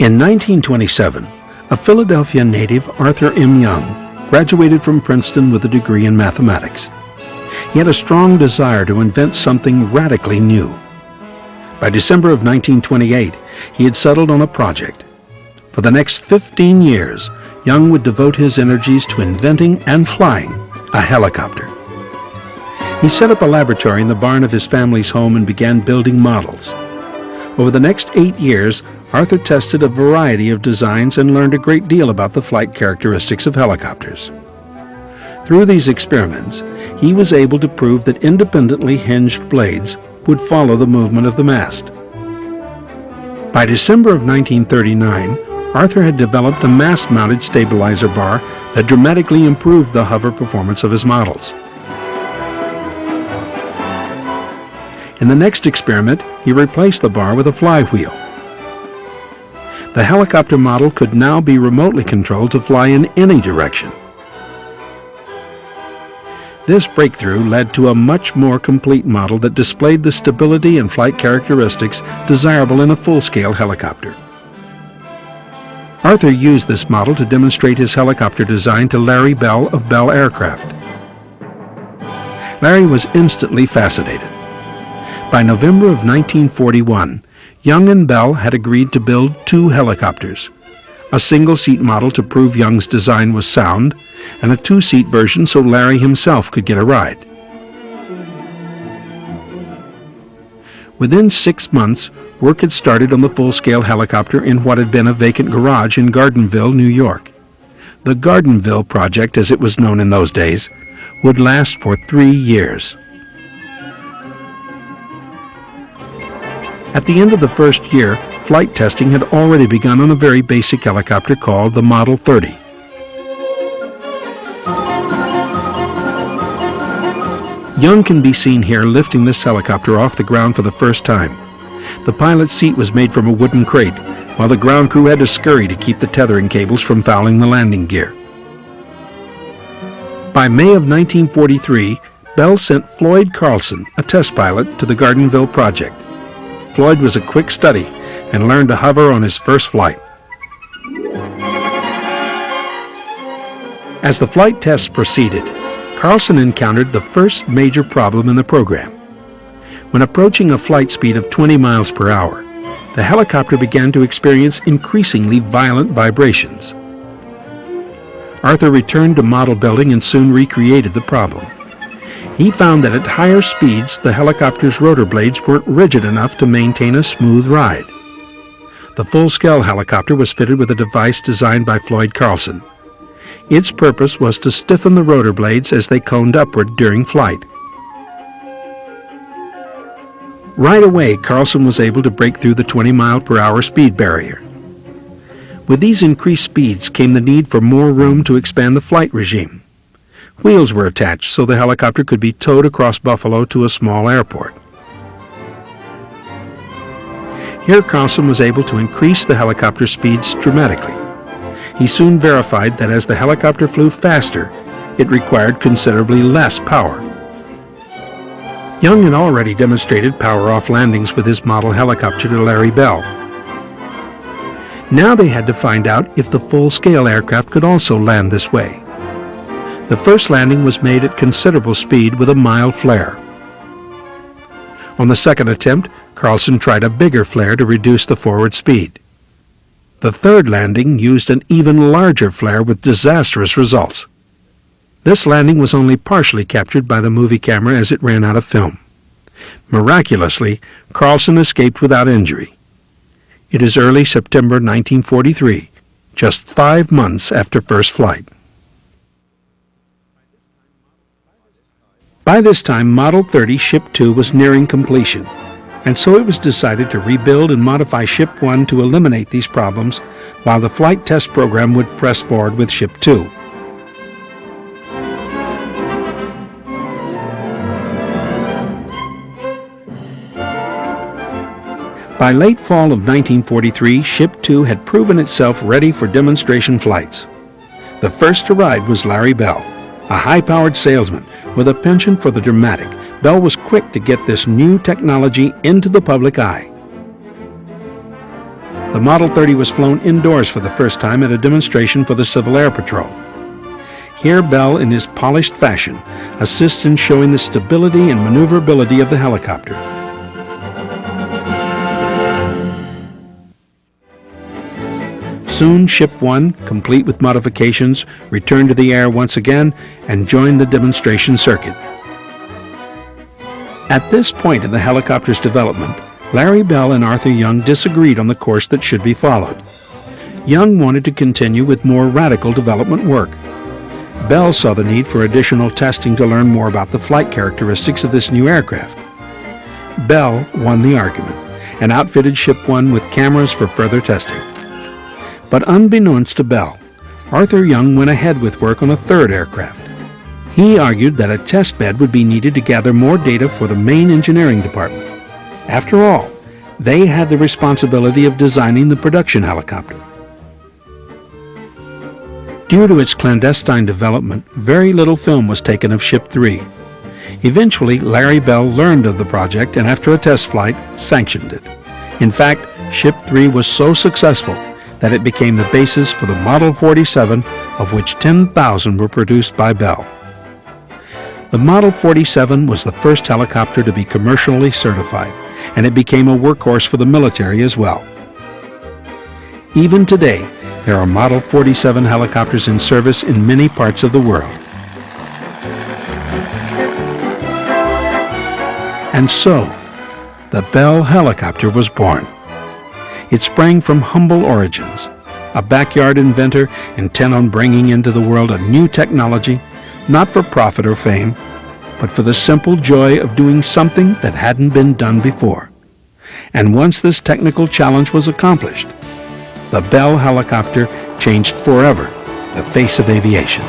In 1927, a Philadelphia native, Arthur M. Young, graduated from Princeton with a degree in mathematics. He had a strong desire to invent something radically new. By December of 1928, he had settled on a project. For the next 15 years, Young would devote his energies to inventing and flying a helicopter. He set up a laboratory in the barn of his family's home and began building models. Over the next 8 years, Arthur tested a variety of designs and learned a great deal about the flight characteristics of helicopters. Through these experiments, he was able to prove that independently hinged blades would follow the movement of the mast. By December of 1939, Arthur had developed a mast-mounted stabilizer bar that dramatically improved the hover performance of his models. In the next experiment, he replaced the bar with a flywheel. The helicopter model could now be remotely controlled to fly in any direction. This breakthrough led to a much more complete model that displayed the stability and flight characteristics desirable in a full-scale helicopter. Arthur used this model to demonstrate his helicopter design to Larry Bell of Bell Aircraft. Larry was instantly fascinated. By November of 1941, Young and Bell had agreed to build 2 helicopters, a single-seat model to prove Young's design was sound, and a 2-seat version so Larry himself could get a ride. Within 6 months, work had started on the full-scale helicopter in what had been a vacant garage in Gardenville, New York. The Gardenville project, as it was known in those days, would last for 3 years. At the end of the first year, flight testing had already begun on a very basic helicopter called the Model 30. Young can be seen here lifting this helicopter off the ground for the first time. The pilot's seat was made from a wooden crate, while the ground crew had to scurry to keep the tethering cables from fouling the landing gear. By May of 1943, Bell sent Floyd Carlson, a test pilot, to the Gardenville project. Floyd was a quick study and learned to hover on his first flight. As the flight tests proceeded, Carlson encountered the first major problem in the program. When approaching a flight speed of 20 miles per hour, the helicopter began to experience increasingly violent vibrations. Arthur returned to model building and soon recreated the problem. He found that at higher speeds, the helicopter's rotor blades weren't rigid enough to maintain a smooth ride. The full-scale helicopter was fitted with a device designed by Floyd Carlson. Its purpose was to stiffen the rotor blades as they coned upward during flight. Right away, Carlson was able to break through the 20-mile-per-hour speed barrier. With these increased speeds came the need for more room to expand the flight regime. Wheels were attached so the helicopter could be towed across Buffalo to a small airport. Here Carlson was able to increase the helicopter speeds dramatically. He soon verified that as the helicopter flew faster, it required considerably less power. Young had already demonstrated power-off landings with his model helicopter to Larry Bell. Now they had to find out if the full-scale aircraft could also land this way. The first landing was made at considerable speed with a mild flare. On the second attempt, Carlson tried a bigger flare to reduce the forward speed. The third landing used an even larger flare with disastrous results. This landing was only partially captured by the movie camera as it ran out of film. Miraculously, Carlson escaped without injury. It is early September 1943, just 5 months after first flight. By this time, Model 30 Ship 2 was nearing completion, and so it was decided to rebuild and modify Ship 1 to eliminate these problems, while the flight test program would press forward with Ship 2. By late fall of 1943, Ship 2 had proven itself ready for demonstration flights. The first to ride was Larry Bell, a high-powered salesman with a penchant for the dramatic. Bell was quick to get this new technology into the public eye. The Model 30 was flown indoors for the first time at a demonstration for the Civil Air Patrol. Here, Bell, in his polished fashion, assists in showing the stability and maneuverability of the helicopter. Soon, Ship 1, complete with modifications, returned to the air once again and joined the demonstration circuit. At this point in the helicopter's development, Larry Bell and Arthur Young disagreed on the course that should be followed. Young wanted to continue with more radical development work. Bell saw the need for additional testing to learn more about the flight characteristics of this new aircraft. Bell won the argument and outfitted Ship 1 with cameras for further testing. But unbeknownst to Bell, Arthur Young went ahead with work on a third aircraft. He argued that a test bed would be needed to gather more data for the main engineering department. After all, they had the responsibility of designing the production helicopter. Due to its clandestine development, very little film was taken of Ship 3. Eventually, Larry Bell learned of the project and after a test flight, sanctioned it. In fact, Ship 3 was so successful that it became the basis for the Model 47, of which 10,000 were produced by Bell. The Model 47 was the first helicopter to be commercially certified, and it became a workhorse for the military as well. Even today, there are Model 47 helicopters in service in many parts of the world. And so, the Bell helicopter was born. It sprang from humble origins, a backyard inventor intent on bringing into the world a new technology, not for profit or fame, but for the simple joy of doing something that hadn't been done before. And once this technical challenge was accomplished, the Bell helicopter changed forever the face of aviation.